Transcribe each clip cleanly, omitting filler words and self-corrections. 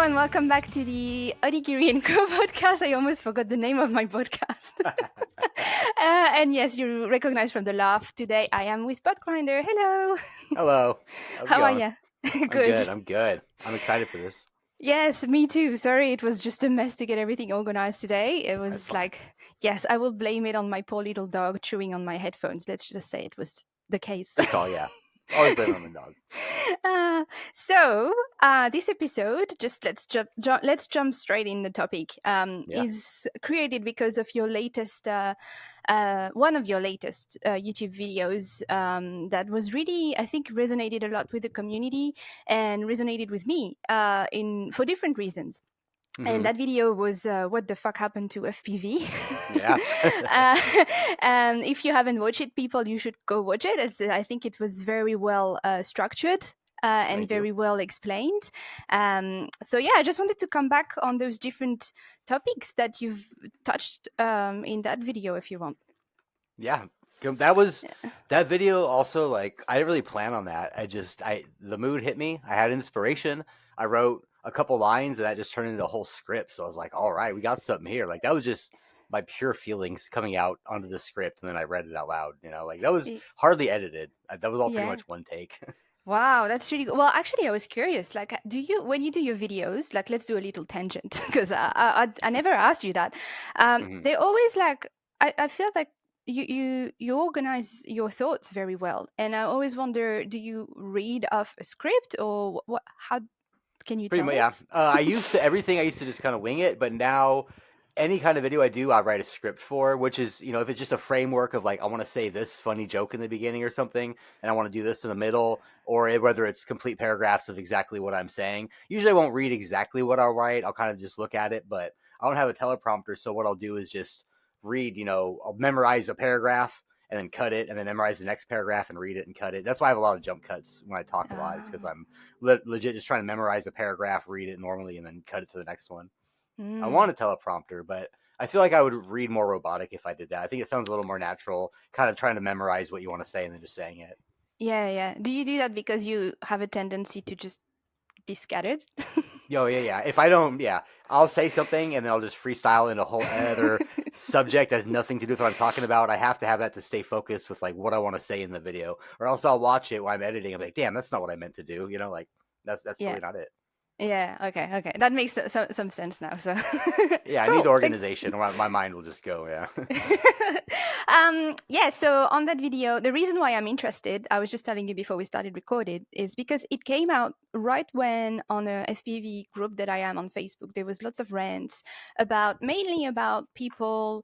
and welcome back to the Odikiri and Co podcast. I almost forgot the name of my podcast. And yes, you recognize from the laugh. Today I am with Botgrinder. Hello. Hello. How's it How are going? you? I'm Good. good. I'm good. I'm excited for this. Yes, me too. Sorry, it was just a mess to get everything organized today. It That's was fine. like, yes, I will blame it on my poor little dog chewing on my headphones. Let's just say it was the case. Good call. Yeah. Always blame it on the dog. uh, this episode, just let's jump straight in the topic. Yeah. Is created because of your latest, one of your latest YouTube videos that was really, I think, resonated a lot with the community and resonated with me in for different reasons. And Hmm. that video was what the fuck happened to FPV. Yeah. uh, if you haven't watched it, people, you should go watch it. I think it was very well structured and Thank you. very well explained. So yeah, I just wanted to come back on those different topics that you've touched in that video, if you want. Yeah. That video also, like, I didn't really plan on that. The mood hit me. I had inspiration. I wrote a couple lines and that just turned into a whole script. So I was like, all right, we got something here. Like, that was just my pure feelings coming out onto the script. And then I read it out loud, like that was Y- hardly edited. That was all pretty Yeah. much one take. Wow, that's really good. Well, actually, I was curious. Like, do you when you do your videos? Like, let's do a little tangent because I never asked you that. Hmm. They're always like I feel like you organize your thoughts very well, and I always wonder: do you read off a script or what? How can you Pretty tell much, yeah. us? I used to just kind of wing it, but now any kind of video I do, I write a script for, which is, if it's just a framework of like, I want to say this funny joke in the beginning or something, and I want to do this in the middle, or whether it's complete paragraphs of exactly what I'm saying. Usually I won't read exactly what I'll write. I'll kind of just look at it, but I don't have a teleprompter. So what I'll do is just read, I'll memorize a paragraph and then cut it and then memorize the next paragraph and read it and cut it. That's why I have a lot of jump cuts when I talk a lot, is because Uh, I'm legit just trying to memorize a paragraph, read it normally, and then cut it to the next one. I mm. want a teleprompter, but I feel like I would read more robotic if I did that. I think it sounds a little more natural, kind of trying to memorize what you want to say and then just saying it. Yeah, yeah. Do you do that because you have a tendency to just be scattered? Yo, yeah, yeah. If I don't, yeah, I'll say something and then I'll just freestyle in a whole other subject that has nothing to do with what I'm talking about. I have to have that to stay focused with like what I want to say in the video, or else I'll watch it while I'm editing. I'm like, damn, that's not what I meant to do. Like that's Yeah. really not it. Yeah. Okay. Okay. That makes some sense now. So Yeah, I need cool. Thanks. organization, or my mind will just go. Yeah. Yeah, so on that video, the reason why I'm interested, I was just telling you before we started recording, is because it came out right when on a FPV group that I am on Facebook, there was lots of rants about mainly about people.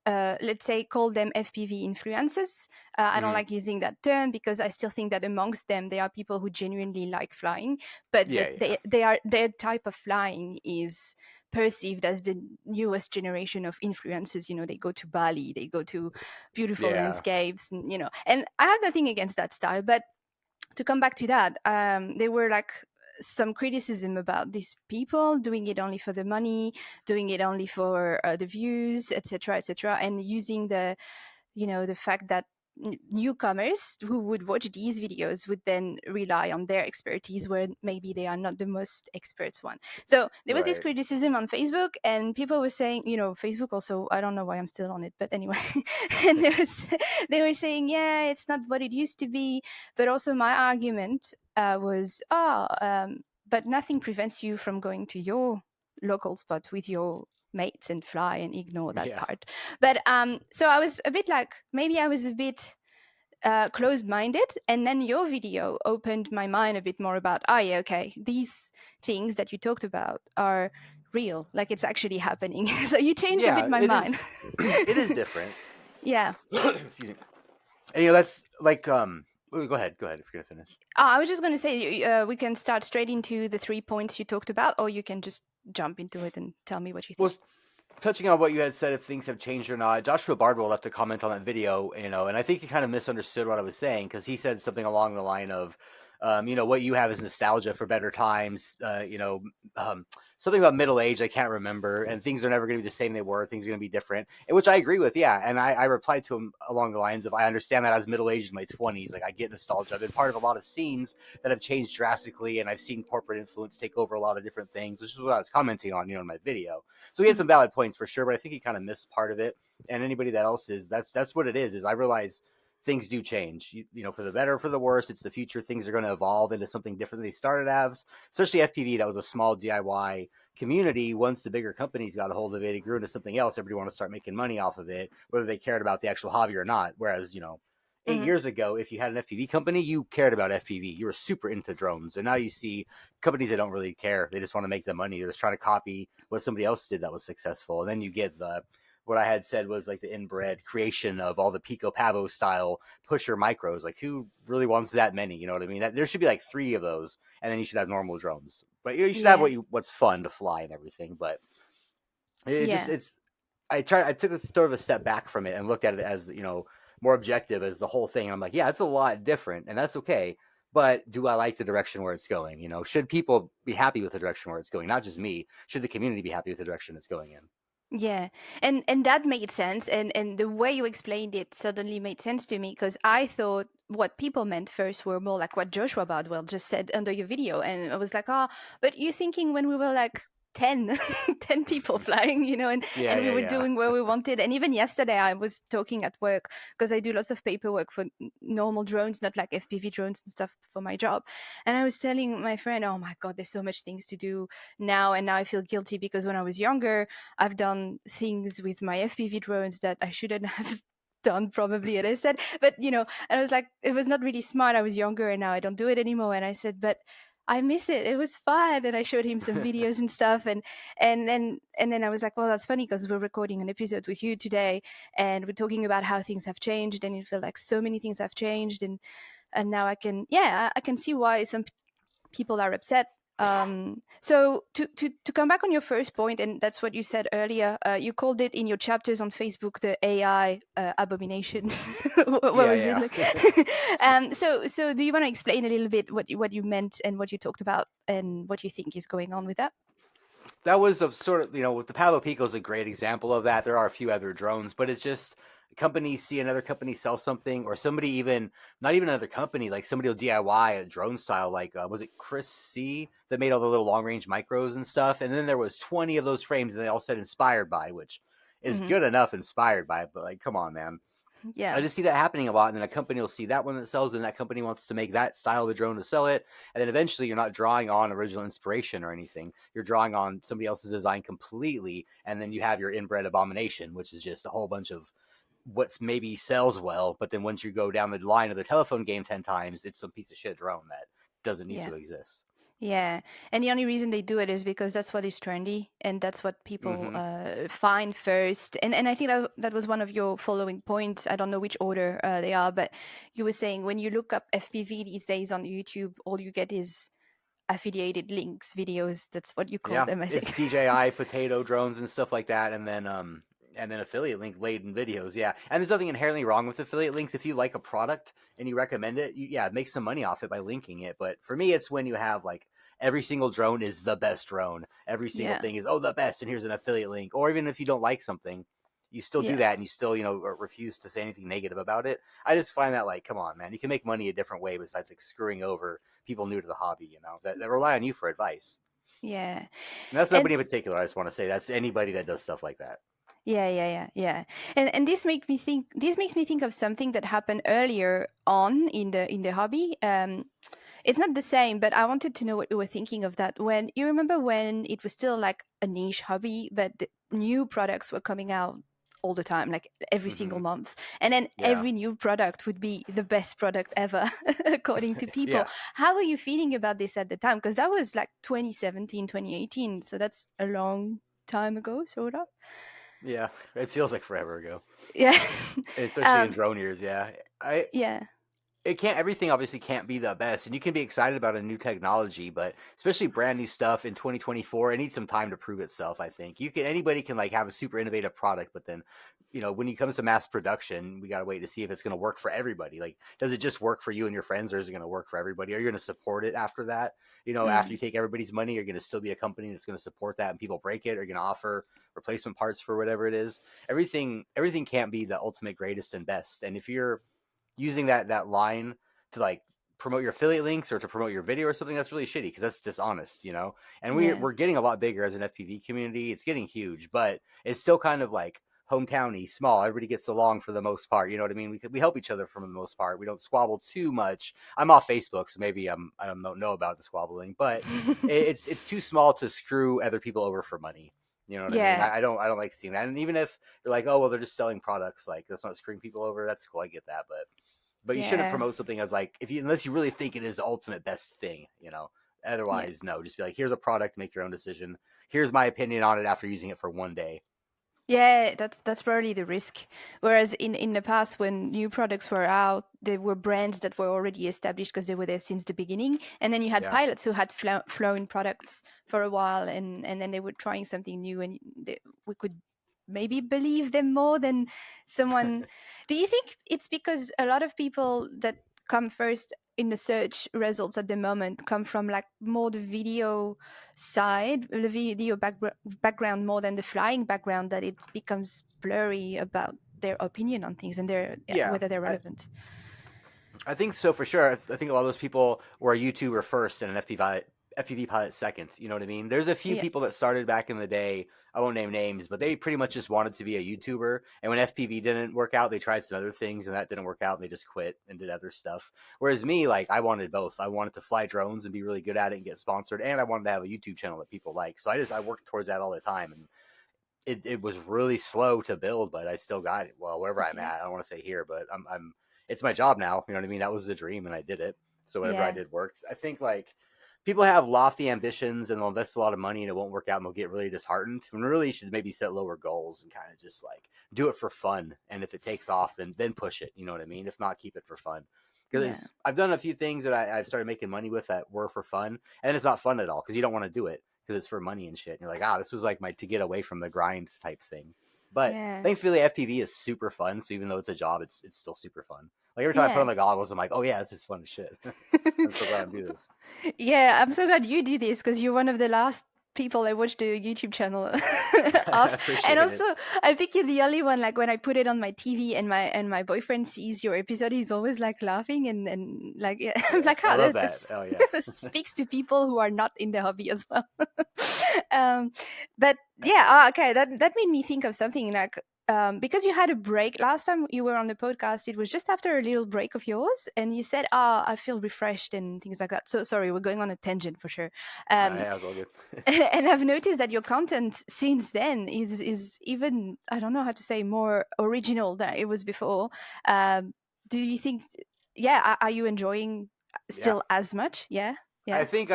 Let's say call them FPV influencers. I don't Hmm. like using that term because I still think that amongst them there are people who genuinely like flying, but Yeah, yeah, their type of flying is perceived as the newest generation of influencers. They go to Bali, they go to beautiful yeah, landscapes, and I have nothing against that style. But to come back to that, there were like some criticism about these people doing it only for the money, doing it only for the views, etc., etc., and using the fact that newcomers who would watch these videos would then rely on their expertise where maybe they are not the most experts one. So there was this right. criticism on Facebook, and people were saying, Facebook also, I don't know why I'm still on it, but anyway. And they were saying, yeah, it's not what it used to be. But also my argument was, but nothing prevents you from going to your local spot with your mates and fly and ignore that Yeah, part. But so I was a bit like, maybe I was a bit closed-minded, and then your video opened my mind a bit more about, yeah, okay, these things that you talked about are real, like it's actually happening. So you changed a bit yeah. my It is. mind. It is different. Yeah. Excuse me. And, that's like Go ahead. Go ahead if you're gonna finish. I was just going to say, we can start straight into the 3 points you talked about, or you can just jump into it and tell me what you think. Well, touching on what you had said, if things have changed or not, Joshua Bardwell left a comment on that video, and I think he kind of misunderstood what I was saying, because he said something along the line of, what you have is nostalgia for better times. Um, something about middle age I can't remember, and things are never going to be the same they were. Things are going to be different, and which I agree with. Yeah, and I replied to him along the lines of I understand that I was middle aged in my 20s. Like I get nostalgia. I've been part of a lot of scenes that have changed drastically, and I've seen corporate influence take over a lot of different things, which is what I was commenting on, in my video. So he had Mhm. some valid points for sure, but I think he kind of missed part of it. And anybody that else is that's what it is. Is I realize things do change, for the better or for the worse. It's the future. Things are going to evolve into something different than they started as. Especially FPV, that was a small DIY community. Once the bigger companies got a hold of it, it grew into something else. Everybody wanted to start making money off of it, whether they cared about the actual hobby or not. Whereas, 8 years ago, if you had an FPV company, you cared about FPV. You were super into drones. And now you see companies that don't really care. They just want to make the money. They're just trying to copy what somebody else did that was successful. And then you get what I had said was like the inbred creation of all the Pico Pavo style pusher micros. Like, who really wants that many? You know what I mean? There should be like three of those, and then you should have normal drones. But you should have Yeah. what's fun to fly and everything. But it just Yeah. it's I took a sort of a step back from it and looked at it as more objective as the whole thing. And I'm like, yeah, it's a lot different, and that's okay. But do I like the direction where it's going? Should people be happy with the direction where it's going? Not just me. Should the community be happy with the direction it's going in? Yeah, and that made sense, and the way you explained it suddenly made sense to me because I thought what people meant first were more like what Joshua Bardwell just said under your video, and I was like, oh, but you thinking when we were like 10, 10 people flying, Yeah, and we yeah, were yeah. doing where we wanted, and even yesterday I was talking at work because I do lots of paperwork for normal drones, not like FPV drones and stuff for my job, and I was telling my friend, oh my god, there's so much things to do now, and now I feel guilty because when I was younger I've done things with my FPV drones that I shouldn't have done probably. And I said, but and I was like, it was not really smart. I was younger and now I don't do it anymore. And I said, but I miss it. It was fun. And I showed him some videos and stuff. And then I was like, well, that's funny because we're recording an episode with you today and we're talking about how things have changed. And it felt like so many things have changed. And now I can see why some people are upset. So to come back on your first point, and that's what you said earlier, you called it in your chapters on Facebook the AI abomination. What Yeah, was it yeah. like? So do you want to explain a little bit what you meant and what you talked about and what you think is going on with that? That was a sort of, with the Palo Pico is a great example of that. There are a few other drones, but it's just companies see another company sell something, or somebody even, not even another company, like somebody will DIY a drone style, like, was it Chris C that made all the little long range micros and stuff? And then there was 20 of those frames and they all said inspired by, which is Hmm. good enough inspired by, but like, come on, man. I Yeah, just see that happening a lot, and then a company will see that one that sells, and that company wants to make that style of a drone to sell it, and then eventually you're not drawing on original inspiration or anything. You're drawing on somebody else's design completely, and then you have your inbred abomination, which is just a whole bunch of what's maybe sells well, but then once you go down the line of the telephone game 10 times, it's some piece of shit drone that doesn't need yeah. to exist. Yeah, and the only reason they do it is because that's what is trendy, and that's what people Mm-hmm. find first. And I think that was one of your following points. I don't know which order they are, but you were saying when you look up FPV these days on YouTube, all you get is affiliated links, videos. That's what you call Yeah, them, I it's think. DJI potato drones and stuff like that, and then affiliate link laden videos. Yeah, and there's nothing inherently wrong with affiliate links if you like a product and you recommend it. Yeah, make some money off it by linking it. But for me, it's when you have like every single drone is the best drone. Every single Yeah, thing is the best, and here's an affiliate link. Or even if you don't like something, you still do yeah, that, and you still refuse to say anything negative about it. I just find that like, come on, man, you can make money a different way besides like screwing over people new to the hobby. That rely on you for advice. yeah. And that's And nobody in particular. I just want to say that's anybody that does stuff like that. yeah. And this makes me think of something that happened earlier on in the hobby. It's not the same, but I wanted to know what you were thinking of that. When you remember when it was still like a niche hobby, but the new products were coming out all the time, like every single Hmm. month. And then Yeah, every new product would be the best product ever, according to people. yeah, How are you feeling about this at the time? Because that was like 2017, 2018. So that's a long time ago, sort of. yeah. It feels like forever ago, Yeah. especially in um, drone years. Yeah, I yeah. it can't, everything obviously can't be the best, and you can be excited about a new technology, but especially brand new stuff in 2024, it needs some time to prove itself. I think anybody can like have a super innovative product, but then when it comes to mass production, we got to wait to see if it's going to work for everybody. Like, does it just work for you and your friends, or is it going to work for everybody? Are you going to support it after that? After Mm. you take everybody's money, you're going to still be a company that's going to support that and people break it, or you're going to offer replacement parts for whatever it is. Everything can't be the ultimate greatest and best, and if you're using that line to like promote your affiliate links or to promote your video or something, that's really shitty because that's dishonest. And Yeah. we're getting a lot bigger as an FPV community. It's getting huge, but it's still kind of like hometowny, small. Everybody gets along for the most part. You know what I mean? We help each other for the most part. We don't squabble too much. I'm off Facebook, so maybe I don't know about the squabbling, but it's too small to screw other people over for money. You know what I mean? Yeah. I don't like seeing that. And even if you're like, oh well, they're just selling products, like that's not screwing people over. That's cool. I get that, but you shouldn't Yeah. promote something as like if you unless you really think it is the ultimate best thing. Yeah. Otherwise, no. Just be like, here's a product, make your own decision. Here's my opinion on it after using it for one day. Yeah, that's probably the risk. Whereas in the past, when new products were out, there were brands that were already established because they were there since the beginning, and then you had Yeah. pilots who had flown products for a while, and then they were trying something new, and we could maybe believe them more than someone. Do you think it's because a lot of people that come first in the search results at the moment come from like more the video side, the video background more than the flying background, that it becomes blurry about their opinion on things and their, yeah, Yeah. whether they're I, relevant? I think so for sure. I think a lot of those people were a YouTuber first and an FPV pilot second. You know what I mean? There's a few Yeah, people that started back in the day. I won't name names, but they pretty much just wanted to be a YouTuber. And when FPV didn't work out, they tried some other things, and that didn't work out, and they just quit and did other stuff. Whereas me, like I wanted both. I wanted to fly drones and be really good at it and get sponsored, and I wanted to have a YouTube channel that people like. So I worked towards that all the time, and it was really slow to build, but I still got it. Well, wherever I'm yeah, at, I don't want to say here, but I'm it's my job now. You know what I mean? That was the dream, and I did it. So whatever I yeah, did worked. I think like people have lofty ambitions and they'll invest a lot of money and it won't work out and they'll get really disheartened. When really you should maybe set lower goals and kind of just like do it for fun. And if it takes off, then push it. You know what I mean? If not, keep it for fun. yeah, Because I've done a few things that I've started making money with that were for fun, and it's not fun at all because you don't want to do it because it's for money and shit. And you're like, this was like my to get away from the grind type thing. But yeah, thankfully, FPV is super fun. So even though it's a job, it's still super fun. Like every time I put yeah. on the goggles, I'm like, oh yeah, this is fun as shit. I'm so glad I'm doing this. Yeah, I'm so glad you do this because you're one of the last people I watched the YouTube channel I of. And appreciate also, it. I think you're the only one, like when I put it on my TV and my boyfriend sees your episode, he's always like laughing and like, yeah, I'm like, Yes, I love that. this, Oh yeah. this speaks to people who are not in the hobby as well. um, but yeah, okay, that made me think of something like, because you had a break last time you were on the podcast, it was just after a little break of yours, and you said, I feel refreshed and things like that. So sorry, we're going on a tangent for sure. Um, Yeah, it's all good. and I've noticed that your content since then is even, I don't know how to say, more original than it was before. Do you think? Yeah, are you enjoying Yeah. still as much? Yeah, I yeah, think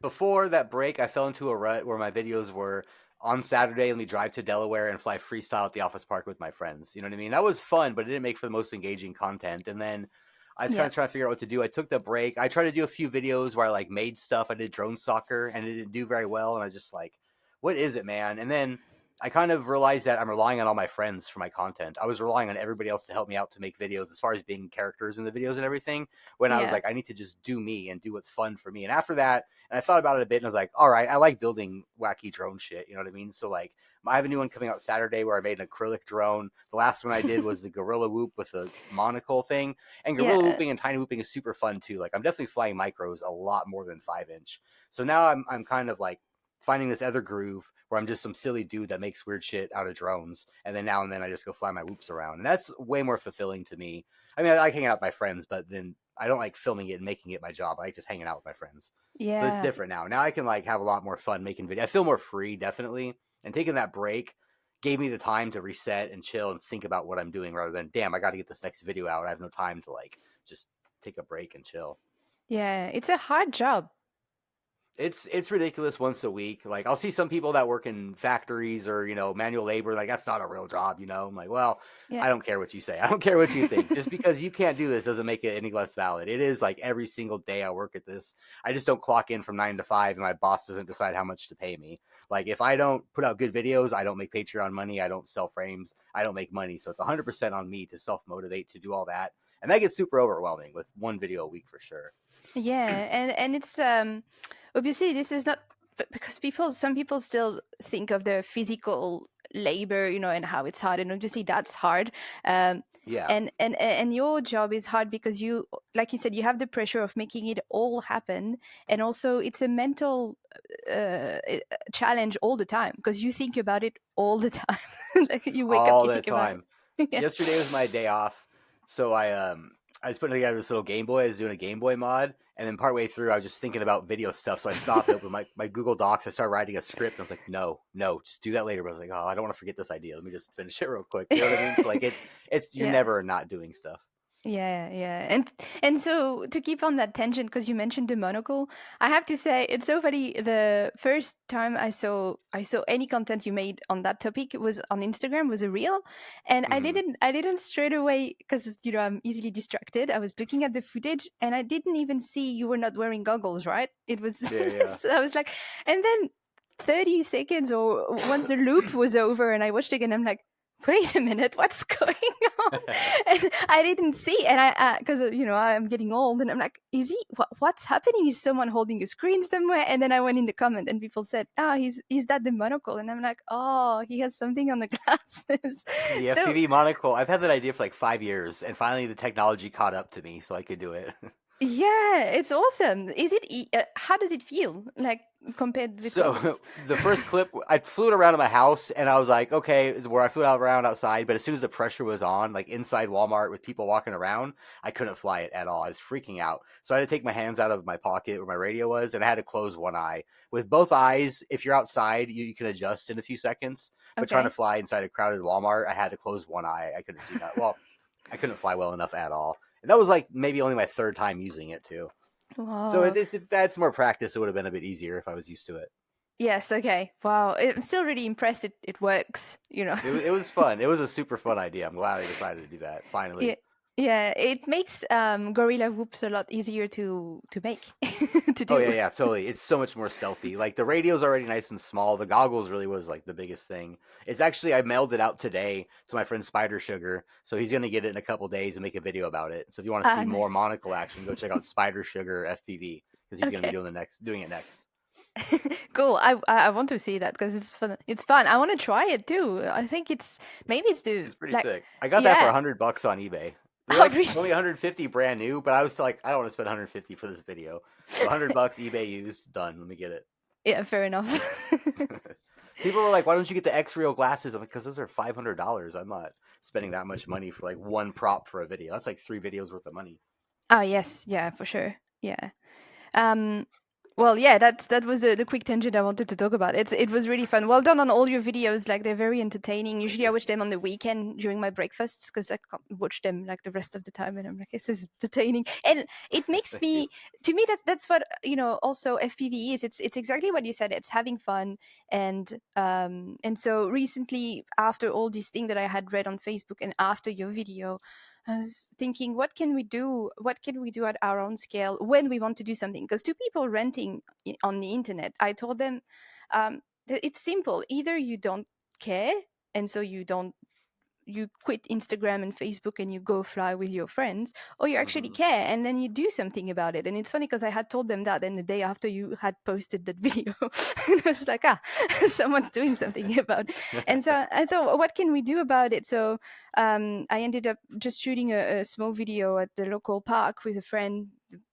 before that break, I fell into a rut where my videos were on Saturday and we drive to Delaware and fly freestyle at the office park with my friends. You know what I mean? That was fun, but it didn't make for the most engaging content. And then I was kind yeah, of trying to figure out what to do. I took the break. I tried to do a few videos where I like made stuff. I did drone soccer and it didn't do very well. And I was just like, what is it, man? And then I kind of realized that I'm relying on all my friends for my content. I was relying on everybody else to help me out to make videos as far as being characters in the videos and everything. When I was yeah, like, I need to just do me and do what's fun for me. And after that, and I thought about it a bit and I was like, all right, I like building wacky drone shit. You know what I mean? So like, I have a new one coming out Saturday where I made an acrylic drone. The last one I did was the gorilla whoop with the monocle thing. And gorilla yeah, whooping and tiny whooping is super fun too. Like I'm definitely flying micros a lot more than 5 inch. So now I'm kind of like finding this other groove where I'm just some silly dude that makes weird shit out of drones, and then now and then I just go fly my whoops around, and that's way more fulfilling to me. I mean, I like hanging out with my friends, but then I don't like filming it and making it my job. I like just hanging out with my friends. So it's yeah, different now. Now I can like have a lot more fun making video. I feel more free, definitely, and taking that break gave me the time to reset and chill and think about what I'm doing rather than damn, I got to get this next video out. I have no time to like just take a break and chill. yeah. It's a hard job. It's ridiculous once a week. Like I'll see some people that work in factories or manual labor. Like that's not a real job. I'm like, well, Yeah. I don't care what you say. I don't care what you think. Just because you can't do this doesn't make it any less valid. It is like every single day I work at this. I just don't clock in from 9 to 5, and my boss doesn't decide how much to pay me. Like if I don't put out good videos, I don't make Patreon money. I don't sell frames. I don't make money. So it's 100% on me to self motivate to do all that, and that gets super overwhelming with one video a week for sure. Yeah, and it's obviously this is not because some people still think of the physical labor, and how it's hard, and obviously that's hard. Um, Yeah. and your job is hard because you, like you said, you have the pressure of making it all happen, and also it's a mental challenge all the time because you think about it all the time. Like you wake up, All you the think about time. it. Yeah. Yesterday was my day off, so I was putting together this little Game Boy. I was doing a Game Boy mod, and then partway through, I was just thinking about video stuff. So I stopped, opened my Google Docs. I started writing a script. And I was like, no, no, just do that later. But I was like, oh, I don't want to forget this idea. Let me just finish it real quick. You know what I mean? So like it's you're Yeah. never not doing stuff. Yeah, yeah. And so to keep on that tangent, because you mentioned the monocle, I have to say it's so funny. The first time I saw any content you made on that topic was on Instagram, was a reel. And I Hmm. didn't straight away, because I'm easily distracted. I was looking at the footage and I didn't even see you were not wearing goggles, right? It was Yeah, yeah. so I was like, and then 30 seconds or once the loop was over and I watched again, I'm like, wait a minute, what's going on? And I didn't see, and I because I'm getting old, and I'm like, is he? What's happening? Is someone holding a screen somewhere? And then I went in the comment, and people said, "Ah, is that the monocle?" And I'm like, oh, he has something on the glasses. The So FPV monocle. I've had that idea for like 5 years, and finally the technology caught up to me, so I could do it. yeah, it's awesome. Is it? How does it feel like compared with So goggles? the first clip, I flew it around in my house, and I was like, okay, it's where I flew it around outside. But as soon as the pressure was on, like inside Walmart with people walking around, I couldn't fly it at all. I was freaking out. So I had to take my hands out of my pocket where my radio was, and I had to close one eye. With both eyes, if you're outside, you can adjust in a few seconds. But trying to Okay. fly inside a crowded Walmart, I had to close one eye. I couldn't see that. Well, I couldn't fly well enough at all. And that was like maybe only my third time using it too. So Wow. if I had some more practice, it would have been a bit easier if I was used to it. Yes. Okay. Wow. I'm still really impressed. It works. It was fun. It was a super fun idea. I'm glad I decided to do that Yeah, finally. yeah, it makes gorilla whoops a lot easier to make to Oh yeah, do. yeah, totally. It's so much more stealthy. Like the radio's already nice and small. The goggles really was like the biggest thing. It's actually I mailed it out today to my friend Spider Sugar, so he's gonna get it in a couple days and make a video about it. So if you want to Ah, see more nice. monocle action, go check out Spider Sugar FPV because he's gonna be Okay. doing it next. Cool. I want to see that because it's fun. It's fun. I want to try it too. I think maybe it's the It's pretty like, sick. I got that for yeah. $100 on eBay. They're Oh, like really? only 150 brand new, but I was like, I don't want to spend 150 for this video. So $100 eBay used, done. Let me get it. Yeah, fair enough. People were like, "Why don't you get the X Real glasses?" I'm like, "Because those are $500. I'm not spending that much money for like one prop for a video. That's like 3 videos worth of money." Oh, yes. Yeah, for sure. Yeah. Um, well, yeah, that was the quick tangent I wanted to talk about. It was really fun. Well done on all your videos. Like they're very entertaining. Usually, I watch them on the weekend during my breakfasts because I can't watch them like the rest of the time. And I'm like, this is entertaining, and it makes Thank you. me. To me, that's what Also, FPV is. It's exactly what you said. It's having fun, and so recently, after all these things that I had read on Facebook, and after your video, I was thinking, what can we do? What can we do at our own scale when we want to do something? Because to people renting on the internet, I told them it's simple. Either you don't care, and so you quit Instagram and Facebook and you go fly with your friends, or you actually Hmm. care and then you do something about it. And it's funny because I had told them that, and the day after you had posted that video, and I was like, someone's doing something about it. And so I thought, what can we do about it? So I ended up just shooting a small video at the local park with a friend.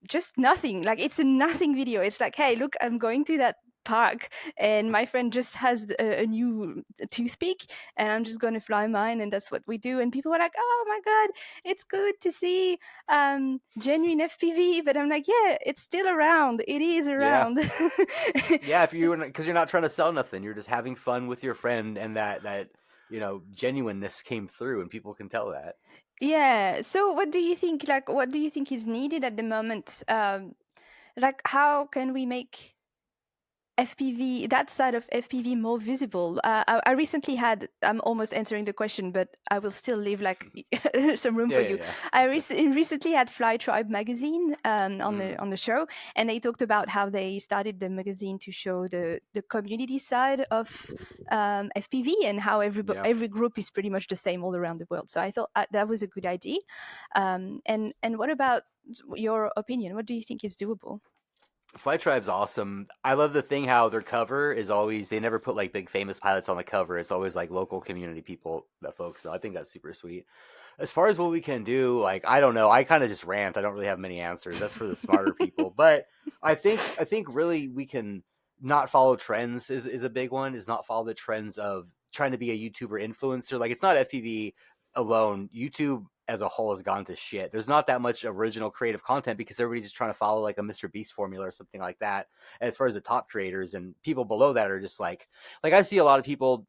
Just nothing. Like it's a nothing video. It's like, hey, look, I'm going to that park and my friend just has a new toothpick and I'm just going to fly mine, and that's what we do. And people were like, "Oh my god, it's good to see genuine FPV," but I'm like, "Yeah, it's still around. It is Yeah, around." yeah. If So, you because you're not trying to sell nothing, you're just having fun with your friend, and that genuineness came through, and people can tell that. yeah. So, what do you think? What do you think is needed at the moment? Like, how can we make? FPV, that side of FPV more visible? I recently had, I'm almost answering the question, but I will still leave like some room Yeah, for yeah, you. yeah. Recently had Fly Tribe magazine Mm, on the show, and they talked about how they started the magazine to show the community side of FPV, and how yeah. every group is pretty much the same all around the world. So I thought that was a good idea. And what about your opinion? What do you think is doable? Flight Tribe's awesome. I love the thing how their cover is always they never put like big famous pilots on the cover. It's always like local community people that folks know. I think that's super sweet. As far as what we can do, like I don't know. I kind of just rant. I don't really have many answers. That's for the smarter people. But I think really we can not follow trends is a big one. Is not follow the trends of trying to be a YouTuber influencer. Like it's not FPV alone. YouTube as a whole has gone to shit. There's not that much original creative content because everybody's just trying to follow like a Mr. Beast formula or something like that. As far as the top creators and people below that are just like I see a lot of people,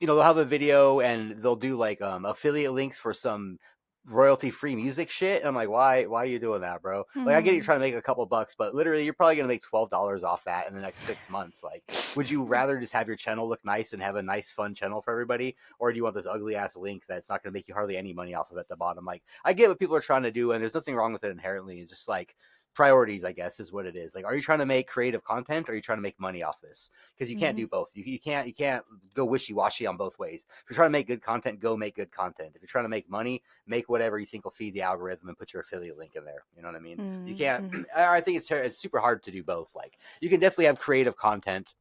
they'll have a video and they'll do like affiliate links for some royalty free music shit. And I'm like, why are you doing that, bro? Like I get you Hmm. trying to make a couple bucks, but literally you're probably gonna make $12 off that in the next 6 months. Like, would you rather just have your channel look nice and have a nice fun channel for everybody? Or do you want this ugly ass link that's not gonna make you hardly any money off of at the bottom? Like I get what people are trying to do and there's nothing wrong with it inherently. It's just like priorities, I guess, is what it is. Like, are you trying to make creative content or are you trying to make money off this? Because you can't Hmm. do both. You can't go wishy washy on both ways. If you're trying to make good content, go make good content. If you're trying to make money, make whatever you think will feed the algorithm and put your affiliate link in there. You know what I mean? You can't. Mm-hmm. I think it's super hard to do both. Like you can definitely have creative content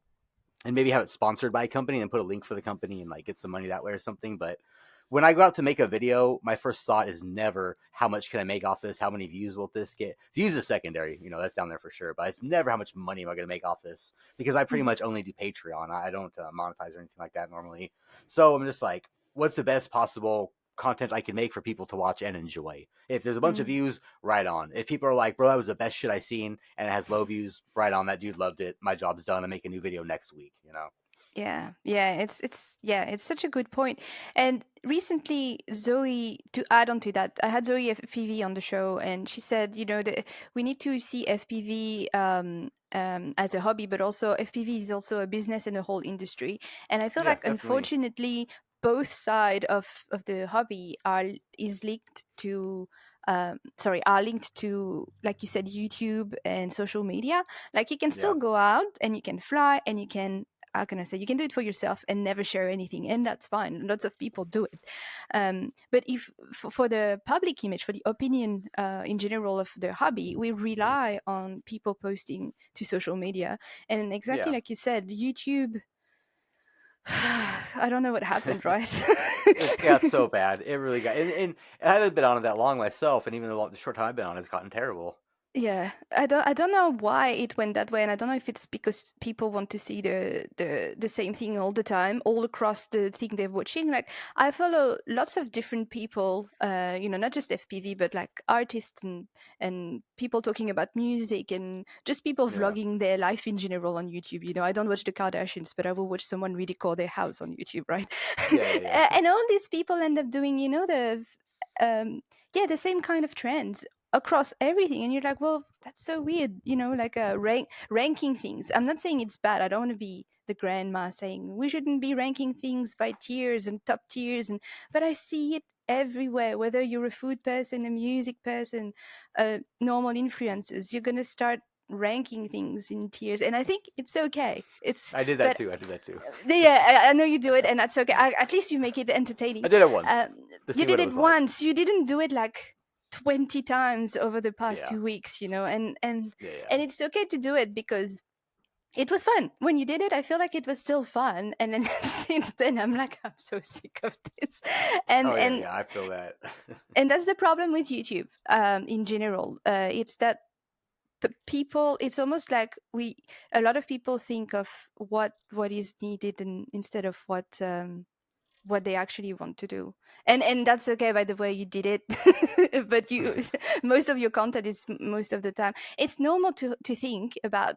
and maybe have it sponsored by a company and put a link for the company and like get some money that way or something. But when I go out to make a video, my first thought is never how much can I make off this? How many views will this get? Views is secondary, that's down there for sure. But it's never how much money am I going to make off this because I pretty much only do Patreon. I don't monetize or anything like that normally. So I'm just like, what's the best possible content I can make for people to watch and enjoy? If there's a bunch of Mm. views, right on. If people are like, bro, that was the best shit I seen and it has low views, right on. That dude loved it. My job's done. I make a new video next week. Yeah, yeah, it's such a good point. And recently, Zoe, to add on to that, I had Zoe FPV on the show, and she said, that we need to see FPV as a hobby, but also FPV is also a business and a whole industry. And I feel Yeah, like, definitely. unfortunately, both side of the hobby is linked to are linked to, like you said, YouTube and social media. Like you can still Yeah. go out and you can fly and you can, how can I say, you can do it for yourself and never share anything, and that's fine. Lots of people do it. But if for the public image, for the opinion in general of the hobby, we rely on people posting to social media. And exactly Yeah. like you said, YouTube, I don't know what happened, right? It got so bad. It really got, and I haven't been on it that long myself, and even the short time I've been on, it's gotten terrible. Yeah, I don't know why it went that way, and I don't know if it's because people want to see the same thing all the time, all across the thing they're watching. Like I follow lots of different people, not just FPV, but like artists and people talking about music and just people Yeah. vlogging their life in general on YouTube. I don't watch the Kardashians, but I will watch someone redecore their house on YouTube, right? Yeah. Yeah. Yeah. And all these people end up doing, um, yeah, the same kind of trends across everything, and you're like, well, that's so weird, like ranking things. I'm not saying it's bad. I don't want to be the grandma saying we shouldn't be ranking things by tiers and top tiers, but I see it everywhere. Whether you're a food person, a music person, normal influencers, you're gonna start ranking things in tiers, and I think it's okay. It's I did that but too. I did that too. yeah, I know you do it, and that's okay. At least you make it I entertaining. did it once Um, to you see what did it it was like. once. You didn't do it like 20 times over the past Yeah. 2 weeks, and Yeah. Yeah. it's okay to do it because it was fun. When you did it, I feel like it was still fun, and then since then, I'm like, I'm so sick of this, and Oh yeah. and Yeah. I feel that. and that's the problem with YouTube, in general. It's that people, it's almost like we a lot of people think of what is needed, and instead of what they actually want to do. And that's okay, by the way, you did it. But you most of your content is, most of the time, it's normal to think about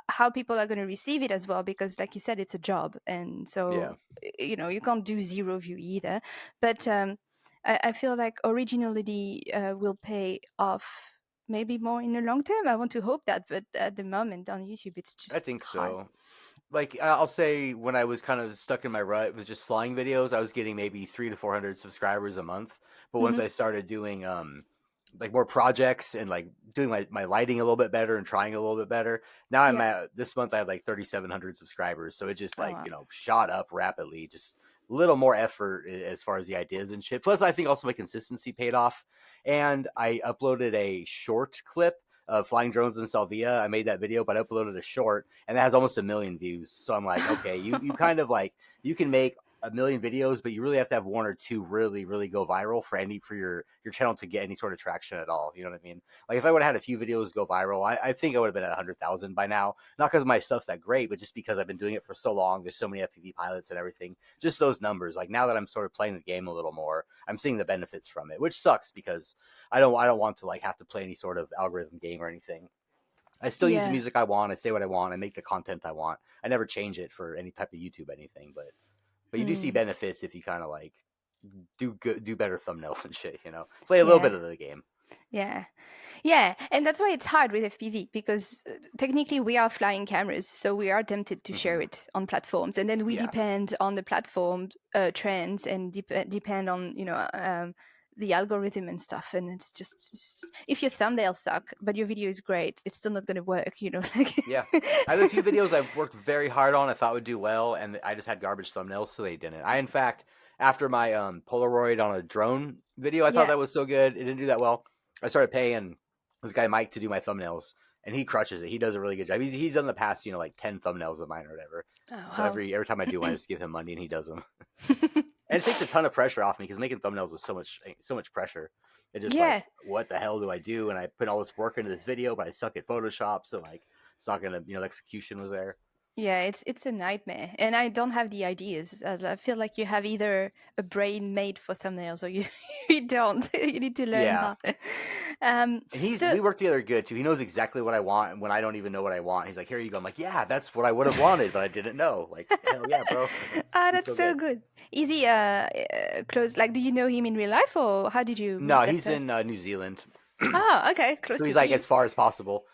how people are going to receive it as well, because like you said, it's a job, and Yeah. so you can't do zero view either. But I feel like originality will pay off maybe more in the long term. I want to hope that, but at the moment on YouTube, it's I just think hard. so. Like I'll say when I was kind of stuck in my rut with just flying videos, I was getting maybe 300 to 400 subscribers a month. But once Hmm. I started doing like more projects and like doing my lighting a little bit better and trying a little bit better, now I'm Yeah. at this month I have like 3,700 subscribers. So it just Oh like wow. shot up rapidly. Just a little more effort as far as the ideas and shit. Plus, I think also my consistency paid off. And I uploaded a short clip of flying drones in Salvia. I made that video, but I uploaded a short, and that has almost 1 million views. So I'm like, okay, you kind of like you can make 1 million videos, but you really have to have one or two really go viral for your channel to get any sort of traction at all. You know what I mean? Like if I would have had a few videos go viral, I think I would have been at 100,000 by now. Not because my stuff's that great, but just because I've been doing it for so long. There's so many FPV pilots and everything. Just those numbers. Like now that I'm sort of playing the game a little more, I'm seeing the benefits from it, which sucks because I don't want to like have to play any sort of algorithm game or anything. I still use the Yeah. music I want. I say what I want. I make the content I want. I never change it for any type of YouTube anything. But you do see Mm. benefits if you kind of like do better thumbnails and shit. Play a little Yeah. bit of the game. Yeah. Yeah, and that's why it's hard with FPV because technically we are flying cameras, so we are tempted to share Hmm. it on platforms, and then we Yeah, depend on the platform trends and depend on the algorithm and stuff. And if your thumbnails suck but your video is great, it's still not going to work. Like yeah. I have a few videos I've worked very hard on. I thought would do well, and I just had garbage thumbnails, so they didn't. In fact, after my Polaroid on a drone video, I thought yeah. that was so good. It didn't do that well. I started paying this guy Mike to do my thumbnails, and he crushes it. He does a really good job. He's done the past, like 10 thumbnails of mine or whatever. Oh So wow. every time I do one, I just give him money, and he does them. And it takes a ton of pressure off me because making thumbnails was so much pressure. It just like, Yeah. what the hell do I do? And I put all this work into this video, but I suck at Photoshop, so like it's not gonna, the execution was there. Yeah, it's a nightmare, and I don't have the ideas. I feel like you have either a brain made for thumbnails, or you you don't. You need to learn Yeah, how. Um. and So we work together good too. He knows exactly what I want, and when I don't even know what I want, he's like, "Here you go." I'm like, "Yeah, that's what I would have wanted, but I didn't know." Like, hell yeah, bro. ah, He's that's so so good. good. Is he close? Like, do you know him in real life, or how did you No, meet that he's in person? New Zealand, Ah, okay, close so to he's like you. as far as possible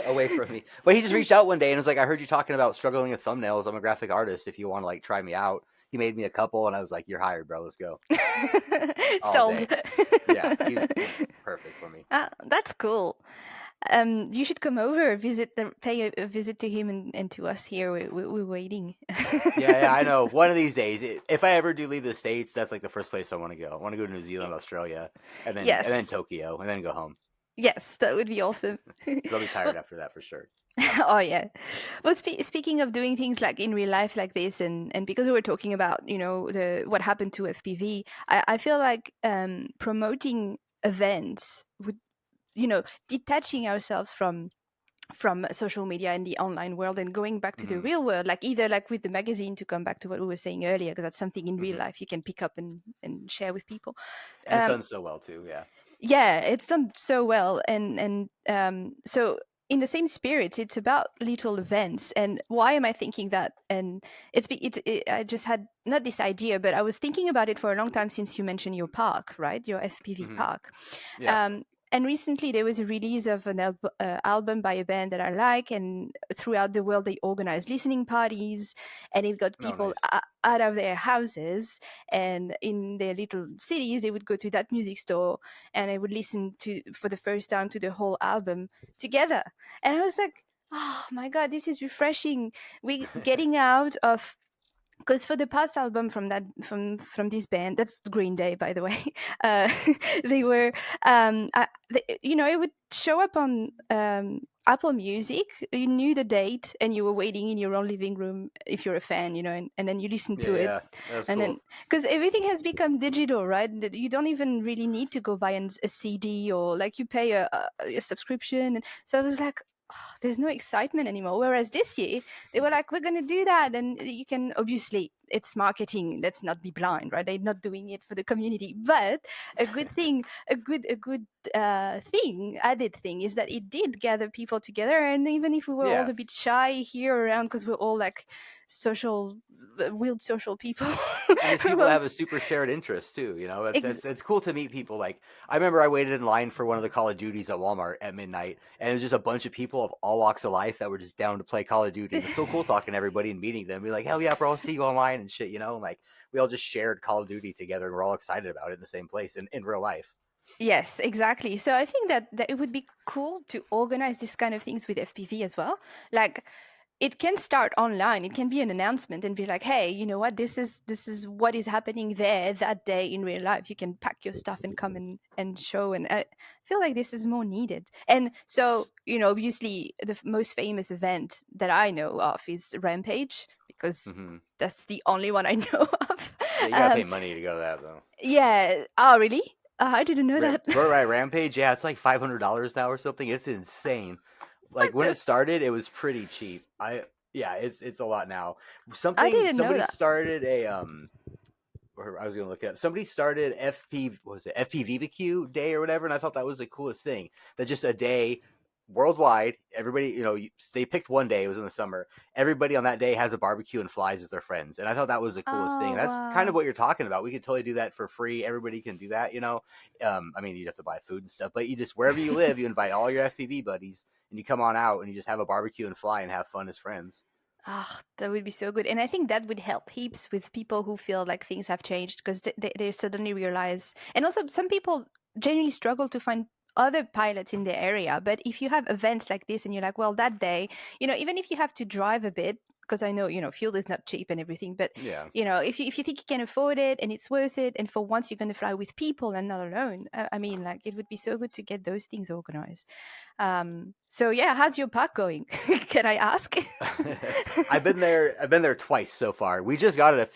away from me. But he just reached out one day and was like, "I heard you talking about struggling with thumbnails. I'm a graphic artist. If you want to like try me out." He made me a couple, and I was like, "You're hired, bro. Let's go all Sold. day." Yeah, he's perfect for me. Ah, that's cool. You should come over, pay a visit to him and to us here. We're waiting. Yeah, yeah, I know. One of these days, if I ever do leave the states, that's like the first place I want to go. I want to go to New Zealand, Australia, and then Yes, Tokyo, and then go home yes, that would be awesome. because I'll be Well, tired after that for sure. oh yeah. Well, speaking of doing things like in real life like this, and because we were talking about the what happened to FPV, I feel like promoting events would detaching ourselves from social media and the online world and going back to the Hmm. real world, like either like with the magazine, to come back to what we were saying earlier, because that's something in real Hmm. life you can pick up and share with people. And it's um done so well too. Yeah. yeah, it's done so well, and so in the same spirit, it's about little events. And why am I thinking that? And I just had not this idea, but I was thinking about it for a long time, since you mentioned your park, right? Your FPV Hmm. park. Yeah. um and recently there was a release of an album by a band that I like, and throughout the world they organized listening parties, and it got Oh, people nice. out of their houses, and in their little cities they would go to that music store, and I would listen to for the first time to the whole album together. And I was like, oh my god, this is refreshing. We getting out of, because for the past album from this band, that's Green Day, by the way. uh, they were it would show up on Apple Music. You knew the date and you were waiting in your own living room if you're a fan, and then you listen Yeah, to it. yeah, that's And then, cool. because everything has become digital, right? That you don't even really need to go buy a CD, or like you pay a subscription. And so I was like, "Oh, there's no excitement anymore." Whereas this year they were like, we're going to do that. And you can, obviously, it's marketing. Let's not be blind, right? They're not doing it for the community. But a good thing, a good added thing, is that it did gather people together. And even if we were all Yeah. a bit shy here around, because we're all like social weird social people. And just people that Well, have a super shared interest too. You know, it's ex- it's it's cool to meet people. Like I remember I waited in line for one of the Call of Duties at Walmart at midnight, and it was just a bunch of people of all walks of life that were just down to play Call of Duty. It was so cool talking to everybody and meeting them. Be like, hell yeah, bro, I'll see you online and shit. You know, and like we all just shared Call of Duty together, and we're all excited about it in the same place in real life. Yes, exactly. So I think that it would be cool to organize this kind of things with FPV as well. Like it can start online. It can be an announcement and be like, "Hey, you know what? This is what is happening there that day in real life. You can pack your stuff and come and show." And I feel like this is more needed. And so, obviously, the most famous event that I know of is Rampage because Hmm. that's the only one I know of. Yeah, you gotta pay Um, money to go to that though. yeah. Oh, really? I didn't know that. Right, Rampage, yeah, it's like $500 now or something. It's insane. What Like when the? it started, it was pretty cheap. Yeah, it's a lot now. I Something didn't know somebody that. started a or I was gonna look it up. Somebody started what was it FPVBQ day or whatever, and I thought that was the coolest thing. That just a day worldwide, everybody, they picked one day. It was in the summer. Everybody on that day has a barbecue and flies with their friends, and I thought that was the coolest thing. Oh And that's kind of wow. what you're talking about. We could totally do that for free. Everybody can do that, you know. I mean, you'd have to buy food and stuff, but you just wherever you live, you invite all your FPV buddies, and you come on out and you just have a barbecue and fly and have fun as friends. Ah, that would be so good. And I think that would help heaps with people who feel like things have changed because they suddenly realize. And also, some people genuinely struggle to find other pilots in their area. But if you have events like this and you're like, well, that day, even if you have to drive a bit, because I know, fuel is not cheap and everything, but, Yeah. if you think you can afford it and it's worth it, and for once you're going to fly with people and not alone, I mean, like, it would be so good to get those things organized. So yeah, how's your park going? Can I ask? I've been there. I've been there twice so far. We just got it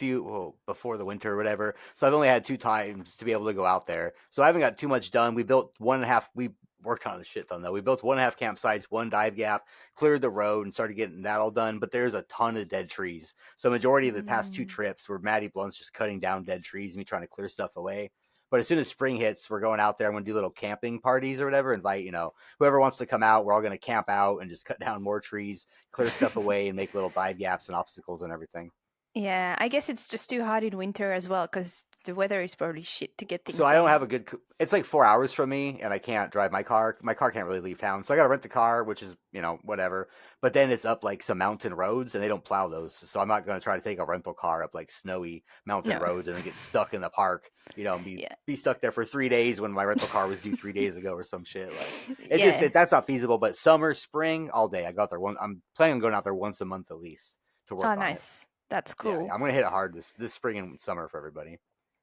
before the winter or whatever. So I've only had two times to be able to go out there. So I haven't got too much done. We built one and a half. We worked on a shit ton though. We built one and a half campsites, one dive gap, cleared the road, and started getting that all done. But there's a ton of dead trees. So majority of the past two Mm, trips were Maddie Blunt's just cutting down dead trees and me trying to clear stuff away. But as soon as spring hits, we're going out there. I'm going to do little camping parties or whatever. Invite whoever wants to come out. We're all going to camp out and just cut down more trees, clear stuff away, and make little dive gaps and obstacles and everything. yeah, I guess it's just too hot in winter as well because the weather is probably shit to get So things I don't have done. a good. It's like 4 hours from me, and I can't drive my car. My car can't really leave town, so I got to rent the car, which is whatever. But then it's up like some mountain roads, and they don't plow those, so I'm not going to try to take a rental car up like snowy mountain No, roads and then get stuck in the park. And be yeah, be stuck there for 3 days when my rental car was due 3 days ago or some shit. Like yeah. that's not feasible. But summer, spring, all day. I got there one. I'm planning on going out there once a month at least to Oh, work on it. nice. That's Yeah, cool. I'm gonna hit it hard this spring and summer for everybody.